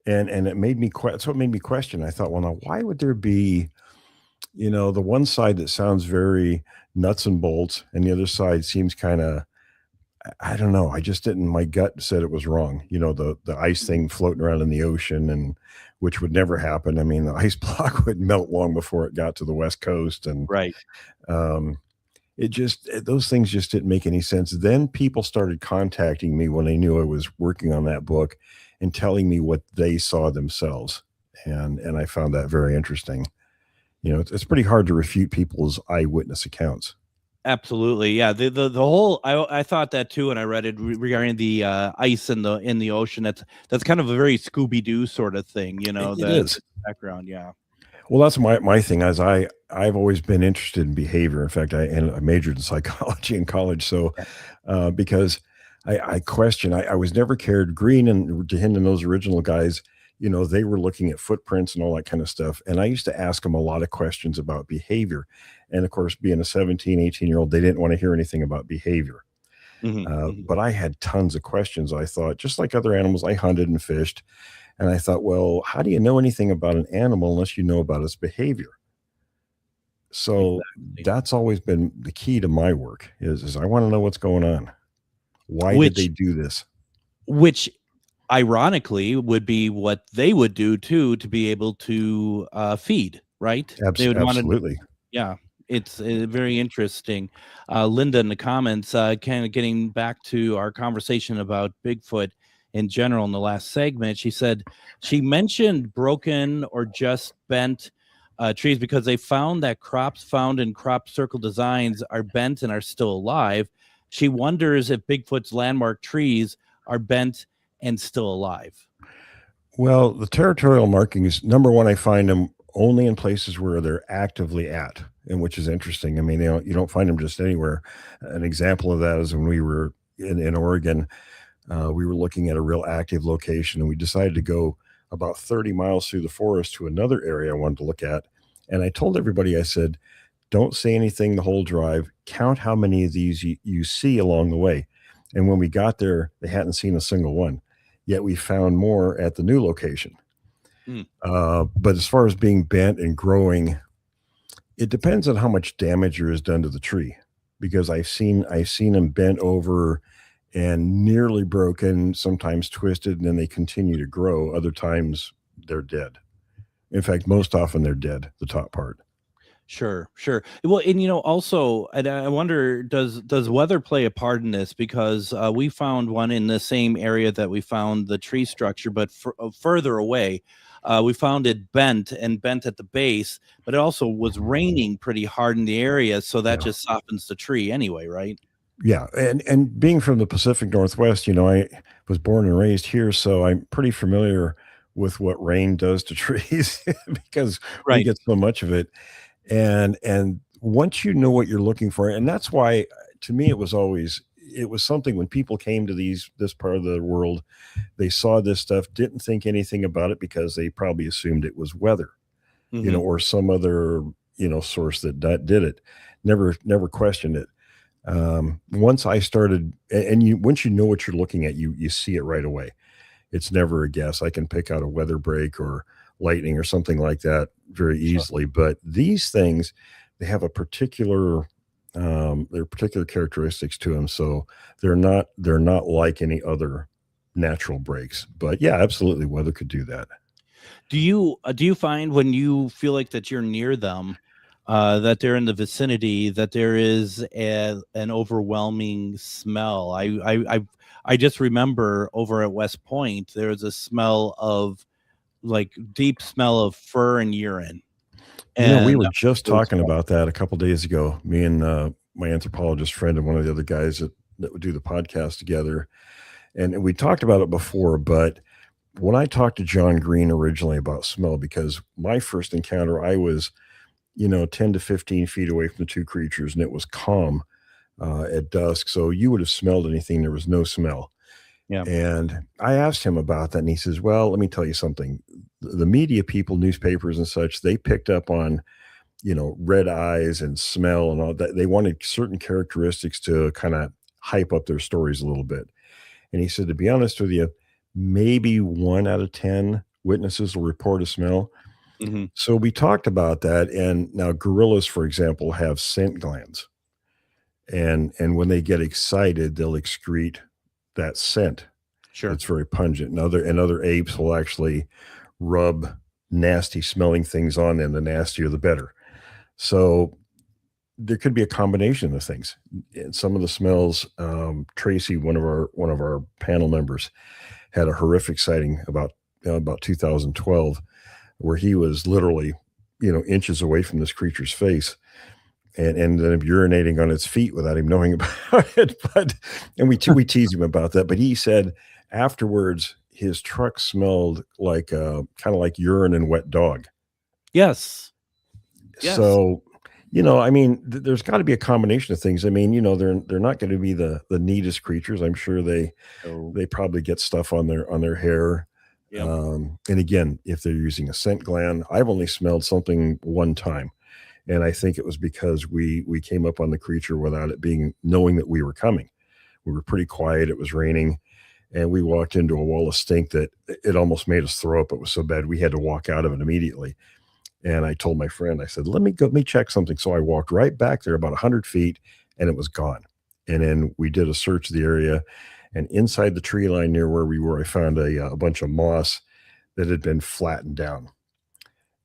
and it made me that's what made me question. I thought, well, now why would there be, the one side that sounds very nuts and bolts, and the other side seems kind of, I don't know. I just didn't. My gut said it was wrong. The ice thing floating around in the ocean, and which would never happen. I mean, the ice block would melt long before it got to the West Coast, and Right. Those things just didn't make any sense. Then people started contacting me when they knew I was working on that book and telling me what they saw themselves, and I found that very interesting. It's pretty hard to refute people's eyewitness accounts. Absolutely, yeah. The whole I thought that too, and I read it regarding the ice in the ocean. That's kind of a very Scooby Doo sort of thing, It is. Background, yeah. Well, that's my thing. As I've always been interested in behavior. In fact, I majored in psychology in college, so because I question. I was never cared. Green and DeHin and those original guys, they were looking at footprints and all that kind of stuff. And I used to ask them a lot of questions about behavior. And of course, being a 17, 18-year-old, they didn't want to hear anything about behavior. But I had tons of questions. I thought, just like other animals, I hunted and fished. And I thought, well, how do you know anything about an animal unless you know about its behavior? So that's always been the key to my work is I want to know what's going on. Why did they do this? Which ironically would be what they would do too, to be able to feed, right? They would absolutely. Yeah, it's very interesting. Linda in the comments, kind of getting back to our conversation about Bigfoot in general in the last segment, she mentioned broken or just bent trees because they found that crops found in crop circle designs are bent and are still alive. She wonders if Bigfoot's landmark trees are bent and still alive. Well, the territorial markings, number one, I find them only in places where they're actively at, and which is interesting. I mean, you don't find them just anywhere. An example of that is when we were in Oregon, we were looking at a real active location, and we decided to go about 30 miles through the forest to another area I wanted to look at. And I told everybody, I said, don't say anything the whole drive. Count how many of these you see along the way. And when we got there, they hadn't seen a single one. Yet we found more at the new location. But as far as being bent and growing, it depends on how much damage there is done to the tree. Because I've seen them bent over and nearly broken, sometimes twisted, and then they continue to grow. Other times they're dead. In fact, most often they're dead, the top part. Sure. Well, and also, and I wonder, does weather play a part in this? Because we found one in the same area that we found the tree structure, but further away. We found it bent at the base, but it also was raining pretty hard in the area, so that just softens the tree anyway, right? Yeah, and being from the Pacific Northwest, I was born and raised here, so I'm pretty familiar with what rain does to trees because we get so much of it. And once you know what you're looking for, and that's why, to me, it was something when people came to this part of the world, they saw this stuff, didn't think anything about it because they probably assumed it was weather, or some other, source that did it. Never questioned it. Once I started, once you know what you're looking at, you see it right away. It's never a guess. I can pick out a weather break or lightning or something like that very easily. But these things, they have a particular characteristics to them. So they're not like any other natural breaks. But yeah, absolutely, weather could do that. Do you find when you feel like that you're near them, that they're in the vicinity, that there is an overwhelming smell? I just remember over at West Point, there was a smell of deep smell of fur and urine. And we were just talking about that a couple days ago, me and my anthropologist friend and one of the other guys that would do the podcast together. And we talked about it before, but when I talked to John Green originally about smell, because my first encounter, I was 10 to 15 feet away from the two creatures, and it was calm at dusk. So you would have smelled anything. There was no smell. Yeah. And I asked him about that, and he says, well, let me tell you something. The media people, newspapers and such, they picked up on, red eyes and smell and all that. They wanted certain characteristics to kind of hype up their stories a little bit. And he said, to be honest with you, maybe 1 out of 10 witnesses will report a smell. Mm-hmm. So we talked about that. And now gorillas, for example, have scent glands. And when they get excited, they'll excrete that scent. Sure. It's very pungent. And other apes will actually rub nasty smelling things on them. The nastier, the better. So there could be a combination of things. And some of the smells, Tracy, one of our panel members, had a horrific sighting about 2012, where he was literally, inches away from this creature's face, and ended up urinating on its feet without him knowing about it. And we teased him about that. But he said afterwards, his truck smelled like kind of like urine and wet dog. Yes. Yes. So, there's got to be a combination of things. I mean, they're not going to be the neatest creatures. I'm sure they probably get stuff on their hair. Yep. And again, if they're using a scent gland, I've only smelled something one time. And I think it was because we came up on the creature without it knowing that we were coming. We were pretty quiet. It was raining. And we walked into a wall of stink that it almost made us throw up. It was so bad we had to walk out of it immediately. And I told my friend, I said, let me check something. So I walked right back there about 100 feet, and it was gone. And then we did a search of the area. And inside the tree line near where we were, I found a bunch of moss that had been flattened down.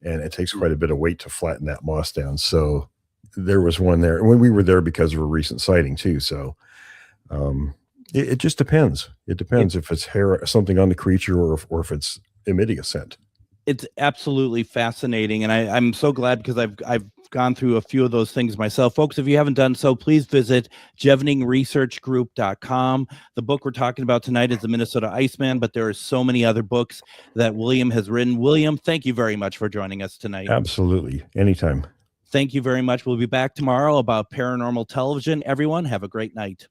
And it takes quite a bit of weight to flatten that moss down. So there was one there. And when we were there because of a recent sighting too. So it just depends. It depends if it's hair, something on the creature, or if it's emitting a scent. It's absolutely fascinating. And I'm so glad, because I've gone through a few of those things myself. Folks, if you haven't done so, please visit jevningresearchgroup.com. The book we're talking about tonight is The Minnesota Iceman, but there are so many other books that William has written. William, thank you very much for joining us tonight. Absolutely. Anytime. Thank you very much. We'll be back tomorrow about paranormal television. Everyone, have a great night.